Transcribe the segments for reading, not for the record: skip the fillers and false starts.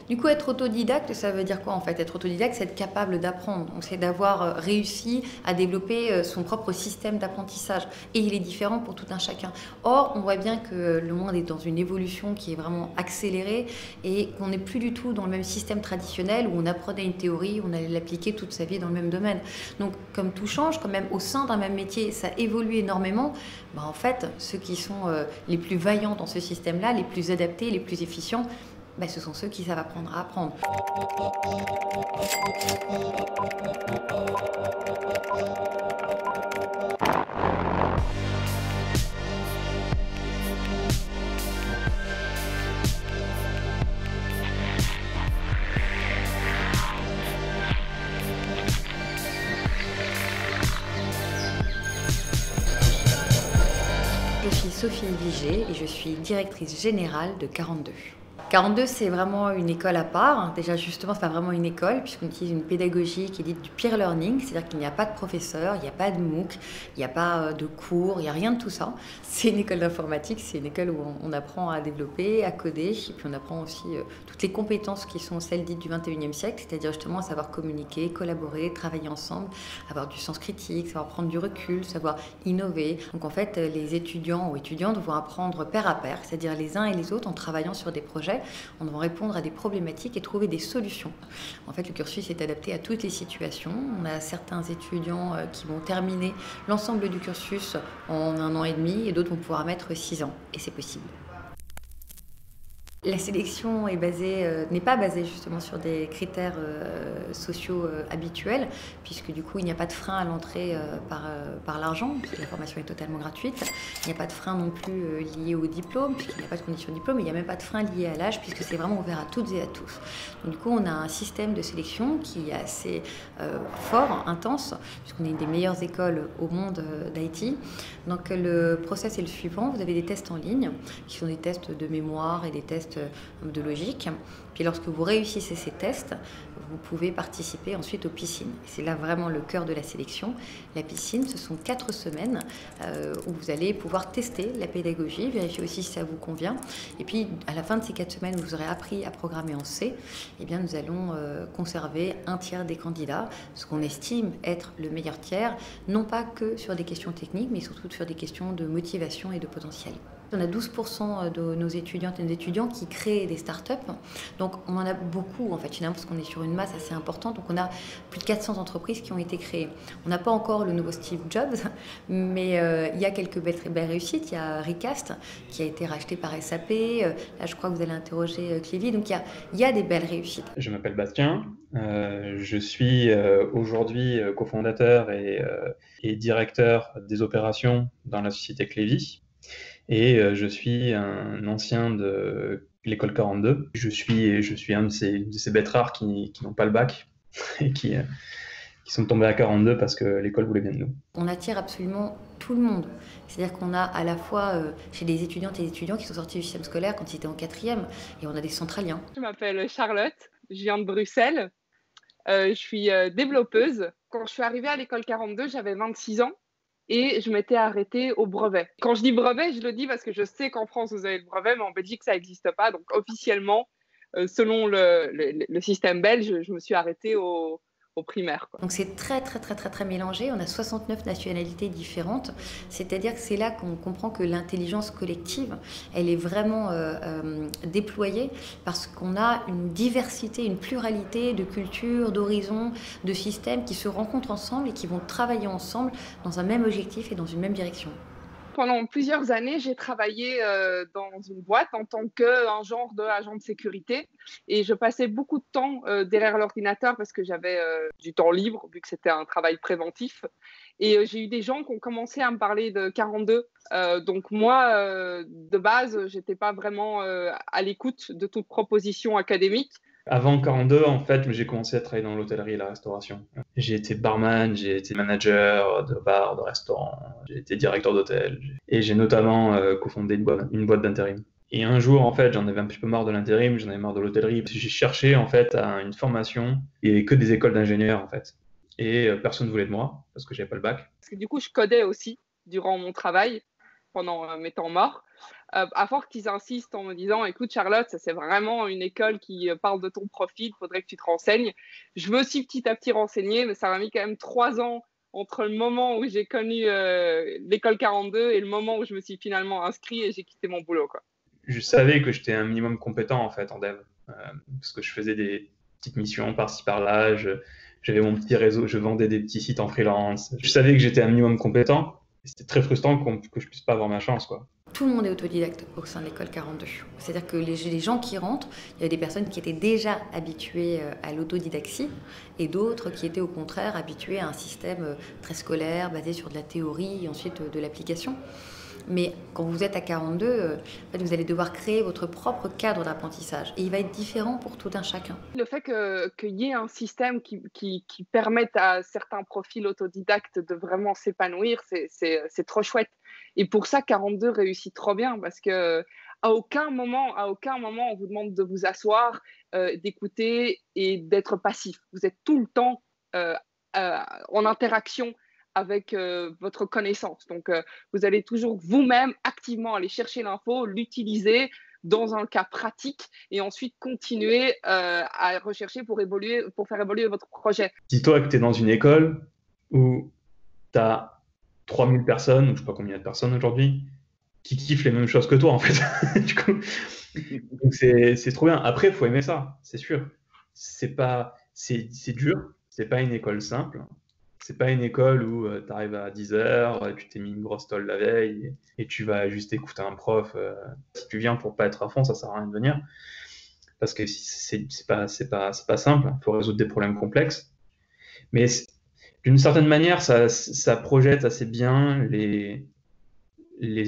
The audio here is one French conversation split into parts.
Du coup, être autodidacte, ça veut dire quoi en fait? Être autodidacte, c'est être capable d'apprendre. Donc, c'est d'avoir réussi à développer son propre système d'apprentissage. Et il est différent pour tout un chacun. Or, on voit bien que le monde est dans une évolution qui est vraiment accélérée et qu'on n'est plus du tout dans le même système traditionnel où on apprenait une théorie, on allait l'appliquer toute sa vie dans le même domaine. Donc, comme tout change, quand même au sein d'un même métier, ça évolue énormément. Bah, en fait, ceux qui sont les plus vaillants dans ce système-là, les plus adaptés, les plus efficients, bah, ce sont ceux qui savent apprendre à apprendre. Je suis Sophie Vigée et je suis directrice générale de 42. 42, c'est vraiment une école à part. Déjà, justement, c'est pas vraiment une école, puisqu'on utilise une pédagogie qui est dite du peer learning, c'est-à-dire qu'il n'y a pas de professeur, il n'y a pas de MOOC, il n'y a pas de cours, il n'y a rien de tout ça. C'est une école d'informatique, c'est une école où on apprend à développer, à coder, et puis on apprend aussi toutes les compétences qui sont celles dites du 21e siècle, c'est-à-dire justement à savoir communiquer, collaborer, travailler ensemble, avoir du sens critique, savoir prendre du recul, savoir innover. Donc en fait, les étudiants ou étudiantes vont apprendre pair à pair, c'est-à-dire les uns et les autres en travaillant sur des projets. On va répondre à des problématiques et trouver des solutions. En fait, le cursus est adapté à toutes les situations. On a certains étudiants qui vont terminer l'ensemble du cursus en 1 an et demi et d'autres vont pouvoir mettre 6 ans. Et c'est possible. La sélection n'est pas basée justement sur des critères sociaux habituels, puisque du coup il n'y a pas de frein à l'entrée par l'argent, puisque la formation est totalement gratuite. Il n'y a pas de frein non plus lié au diplôme, puisqu'il n'y a pas de condition de diplôme, et il n'y a même pas de frein lié à l'âge, puisque c'est vraiment ouvert à toutes et à tous. Donc, du coup, on a un système de sélection qui est assez fort, intense, puisqu'on est une des meilleures écoles au monde d'IT. Donc le process est le suivant, vous avez des tests en ligne, qui sont des tests de mémoire et des tests de logique. Puis lorsque vous réussissez ces tests, vous pouvez participer ensuite aux piscines. C'est là vraiment le cœur de la sélection. La piscine, ce sont 4 semaines où vous allez pouvoir tester la pédagogie, vérifier aussi si ça vous convient. Et puis à la fin de ces 4 semaines où vous aurez appris à programmer en C, eh bien, nous allons conserver un tiers des candidats, ce qu'on estime être le meilleur tiers, non pas que sur des questions techniques, mais surtout sur des questions de motivation et de potentiel. On a 12% de nos étudiantes et nos étudiants qui créent des startups. Donc on en a beaucoup en fait, finalement, parce qu'on est sur une masse assez importante. Donc on a plus de 400 entreprises qui ont été créées. On n'a pas encore le nouveau Steve Jobs, mais il y a quelques belles réussites. Il y a Recast qui a été racheté par SAP. Là, je crois que vous allez interroger Clivy. Donc il y a des belles réussites. Je m'appelle Bastien. Je suis aujourd'hui cofondateur et directeur des opérations dans la société Clivy. Et je suis un ancien de l'école 42. Je suis un de ces bêtes rares qui n'ont pas le bac et qui sont tombés à 42 parce que l'école voulait bien de nous. On attire absolument tout le monde. C'est-à-dire qu'on a à la fois chez des étudiantes et des étudiants qui sont sortis du système scolaire quand ils étaient en 4e, et on a des centraliens. Je m'appelle Charlotte, je viens de Bruxelles. Je suis développeuse. Quand je suis arrivée à l'école 42, j'avais 26 ans. Et je m'étais arrêtée au brevet. Quand je dis brevet, je le dis parce que je sais qu'en France, vous avez le brevet, mais en Belgique, ça n'existe pas. Donc, officiellement, selon le système belge, je me suis arrêtée au primaire, quoi. Donc, c'est très, très, très, très, très mélangé. On a 69 nationalités différentes. C'est-à-dire que c'est là qu'on comprend que l'intelligence collective, elle est vraiment déployée parce qu'on a une diversité, une pluralité de cultures, d'horizons, de systèmes qui se rencontrent ensemble et qui vont travailler ensemble dans un même objectif et dans une même direction. Pendant plusieurs années, j'ai travaillé dans une boîte en tant qu'un genre d'agent de sécurité et je passais beaucoup de temps derrière l'ordinateur parce que j'avais du temps libre vu que c'était un travail préventif. Et j'ai eu des gens qui ont commencé à me parler de 42. Donc moi, de base, je n'étais pas vraiment à l'écoute de toute proposition académique. Avant 42, en fait, j'ai commencé à travailler dans l'hôtellerie et la restauration. J'ai été barman, j'ai été manager de bar, de restaurant, j'ai été directeur d'hôtel. Et j'ai notamment cofondé une boîte d'intérim. Et un jour, en fait, j'en avais un petit peu marre de l'intérim, j'en avais marre de l'hôtellerie. J'ai cherché, en fait, une formation et que des écoles d'ingénieurs, en fait. Et personne ne voulait de moi parce que j'avais pas le bac. Parce que du coup, je codais aussi durant mon travail, pendant mes temps morts. à force qu'ils insistent en me disant, écoute Charlotte, ça c'est vraiment une école qui parle de ton profil, il faudrait que tu te renseignes. Je me suis petit à petit renseignée, mais ça m'a mis quand même 3 ans entre le moment où j'ai connu l'école 42 et le moment où je me suis finalement inscrit et j'ai quitté mon boulot, quoi. Je savais que j'étais un minimum compétent en fait en dev, parce que je faisais des petites missions par-ci par-là, j'avais mon petit réseau, je vendais des petits sites en freelance. Je savais que j'étais un minimum compétent. C'était très frustrant que je puisse pas avoir ma chance, quoi. Tout le monde est autodidacte au sein de l'école 42. C'est-à-dire que les gens qui rentrent, il y a des personnes qui étaient déjà habituées à l'autodidaxie et d'autres qui étaient au contraire habituées à un système très scolaire, basé sur de la théorie et ensuite de l'application. Mais quand vous êtes à 42, en fait, vous allez devoir créer votre propre cadre d'apprentissage. Et il va être différent pour tout un chacun. Le fait qu'il y ait un système qui permette à certains profils autodidactes de vraiment s'épanouir, c'est trop chouette. Et pour ça, 42 réussit trop bien parce que à aucun moment, on vous demande de vous asseoir, d'écouter et d'être passif. Vous êtes tout le temps en interaction avec votre connaissance. Donc, vous allez toujours vous-même activement aller chercher l'info, l'utiliser dans un cas pratique et ensuite continuer à rechercher pour faire évoluer votre projet. Dis-toi que tu es dans une école où tu as 3000 personnes, ou je sais pas combien de personnes aujourd'hui, qui kiffent les mêmes choses que toi, en fait. Du coup, donc c'est trop bien. Après, il faut aimer ça, c'est sûr. C'est dur, c'est pas une école simple. C'est pas une école où tu arrives à 10h, tu t'es mis une grosse tôle la veille et tu vas juste écouter un prof. Si tu viens pour pas être à fond, ça sert à rien de venir. Parce que c'est pas simple, il faut résoudre des problèmes complexes. Mais d'une certaine manière, ça projette assez bien les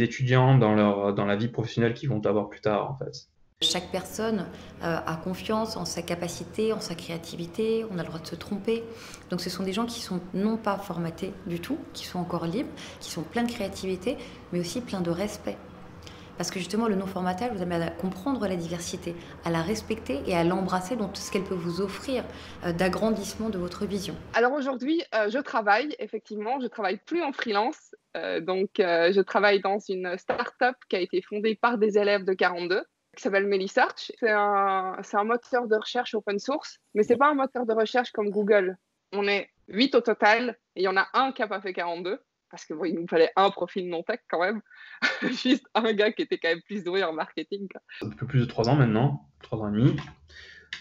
étudiants dans la vie professionnelle qu'ils vont avoir plus tard, en fait. Chaque personne a confiance en sa capacité, en sa créativité, on a le droit de se tromper. Donc ce sont des gens qui sont non pas formatés du tout, qui sont encore libres, qui sont pleins de créativité, mais aussi pleins de respect. Parce que justement, le non-formatage vous amène à comprendre la diversité, à la respecter et à l'embrasser dans tout ce qu'elle peut vous offrir d'agrandissement de votre vision. Alors aujourd'hui, je travaille, effectivement, je travaille plus en freelance. Je travaille dans une start-up qui a été fondée par des élèves de 42. Qui s'appelle Melisearch. C'est un moteur de recherche open source, mais c'est pas un moteur de recherche comme Google. On est 8 au total, et il y en a un qui n'a pas fait 42, parce qu'il nous fallait un profil non-tech quand même. Juste un gars qui était quand même plus doué en marketing. Un peu plus de 3 ans maintenant, 3 ans et demi,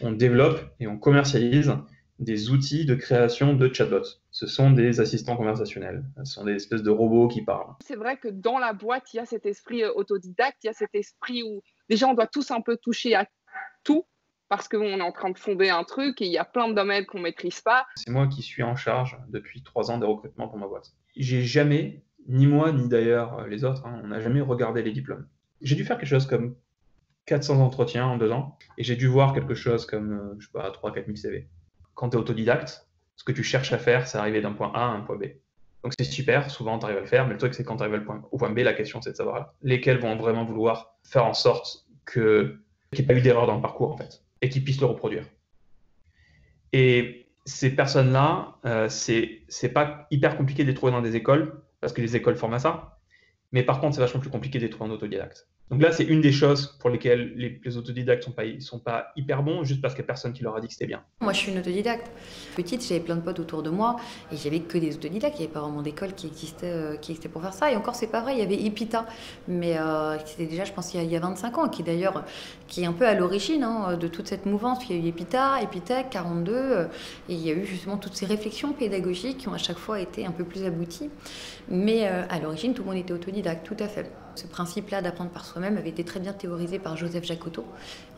on développe et on commercialise des outils de création de chatbots. Ce sont des assistants conversationnels. Ce sont des espèces de robots qui parlent. C'est vrai que dans la boîte, il y a cet esprit autodidacte, il y a cet esprit où déjà on doit tous un peu toucher à tout parce qu'on est en train de fonder un truc et il y a plein de domaines qu'on ne maîtrise pas. C'est moi qui suis en charge depuis 3 ans des recrutements pour ma boîte. J'ai jamais, ni moi ni d'ailleurs les autres, on n'a jamais regardé les diplômes. J'ai dû faire quelque chose comme 400 entretiens en 2 ans et j'ai dû voir quelque chose comme, 3-4 000 CV. Quand tu es autodidacte, ce que tu cherches à faire, c'est arriver d'un point A à un point B. Donc c'est super, souvent tu arrives à le faire, mais le truc c'est quand tu arrives au point B, la question c'est de savoir lesquels vont vraiment vouloir faire en sorte qu'il n'y ait pas eu d'erreur dans le parcours en fait, et qu'ils puissent le reproduire. Et ces personnes-là, c'est pas hyper compliqué de les trouver dans des écoles, parce que les écoles forment à ça, mais par contre c'est vachement plus compliqué de les trouver en autodidacte. Donc là, c'est une des choses pour lesquelles les autodidactes sont pas hyper bons, juste parce qu'il n'y a personne qui leur a dit que c'était bien. Moi, je suis une autodidacte. Petite, j'avais plein de potes autour de moi et j'avais que des autodidactes. Il n'y avait pas vraiment d'école qui existait pour faire ça. Et encore, c'est pas vrai, il y avait Epita, mais c'était déjà, je pense, il y a 25 ans, qui est un peu à l'origine de toute cette mouvance. Il y a eu Epita, Epitech, 42, et il y a eu justement toutes ces réflexions pédagogiques qui ont à chaque fois été un peu plus abouties. Mais à l'origine, tout le monde était autodidacte, tout à fait. Ce principe-là d'apprendre par soi-même avait été très bien théorisé par Joseph Jacotot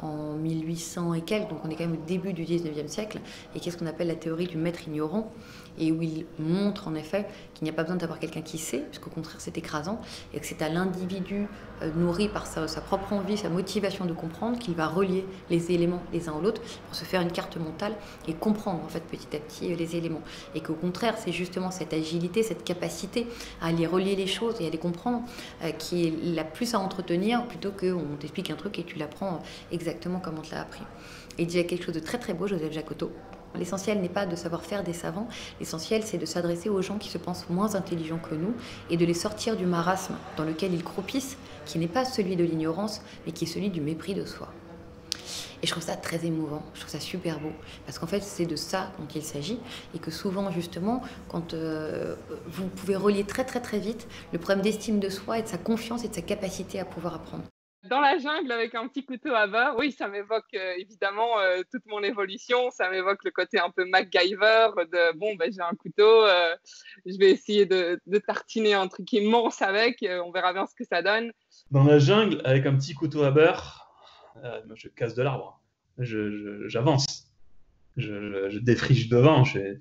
en 1800 et quelques, donc on est quand même au début du 19e siècle, et qu'est-ce qu'on appelle la théorie du maître ignorant, et où il montre en effet qu'il n'y a pas besoin d'avoir quelqu'un qui sait, puisqu'au contraire c'est écrasant, et que c'est à l'individu nourri par sa propre envie, sa motivation de comprendre, qu'il va relier les éléments les uns aux autres pour se faire une carte mentale et comprendre en fait petit à petit les éléments. Et qu'au contraire c'est justement cette agilité, cette capacité à aller relier les choses et à les comprendre qui est la plus à entretenir plutôt qu'on t'explique un truc et tu l'apprends exactement comme on te l'a appris. Et il dit quelque chose de très très beau, Joseph Jacotot. L'essentiel n'est pas de savoir faire des savants, l'essentiel c'est de s'adresser aux gens qui se pensent moins intelligents que nous et de les sortir du marasme dans lequel ils croupissent, qui n'est pas celui de l'ignorance, mais qui est celui du mépris de soi. Et je trouve ça très émouvant, je trouve ça super beau, parce qu'en fait c'est de ça dont il s'agit, et que souvent justement, quand vous pouvez relier très vite le problème d'estime de soi et de sa confiance et de sa capacité à pouvoir apprendre. Dans la jungle avec un petit couteau à beurre, oui, ça m'évoque évidemment toute mon évolution, ça m'évoque le côté un peu MacGyver de bon, ben, j'ai un couteau, je vais essayer de tartiner un truc immense avec, on verra bien ce que ça donne. Dans la jungle avec un petit couteau à beurre, moi, je casse de l'arbre, j'avance, je défriche devant, je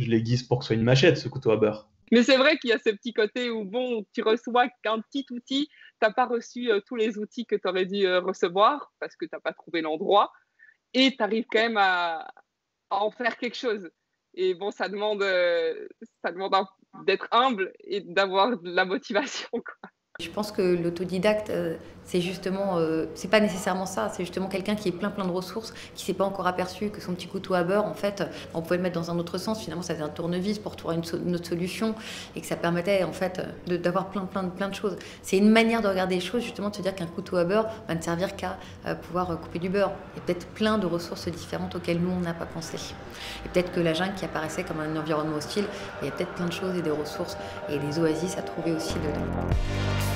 l'aiguise pour que ce soit une machette, ce couteau à beurre. Mais c'est vrai qu'il y a ce petit côté où, bon, tu reçois qu'un petit outil, tu n'as pas reçu tous les outils que tu aurais dû recevoir parce que tu n'as pas trouvé l'endroit et tu arrives quand même à en faire quelque chose. Et bon, ça demande d'être humble et d'avoir de la motivation, quoi. Je pense que l'autodidacte, c'est justement, c'est pas nécessairement ça, c'est justement quelqu'un qui est plein de ressources, qui s'est pas encore aperçu que son petit couteau à beurre, en fait, on pouvait le mettre dans un autre sens, finalement ça faisait un tournevis pour trouver une autre solution, et que ça permettait en fait d'avoir plein de choses. C'est une manière de regarder les choses, justement de se dire qu'un couteau à beurre va ne servir qu'à pouvoir couper du beurre. Il y a peut-être plein de ressources différentes auxquelles nous on n'a pas pensé. Et peut-être que la jungle qui apparaissait comme un environnement hostile, il y a peut-être plein de choses et des ressources et des oasis à trouver aussi dedans.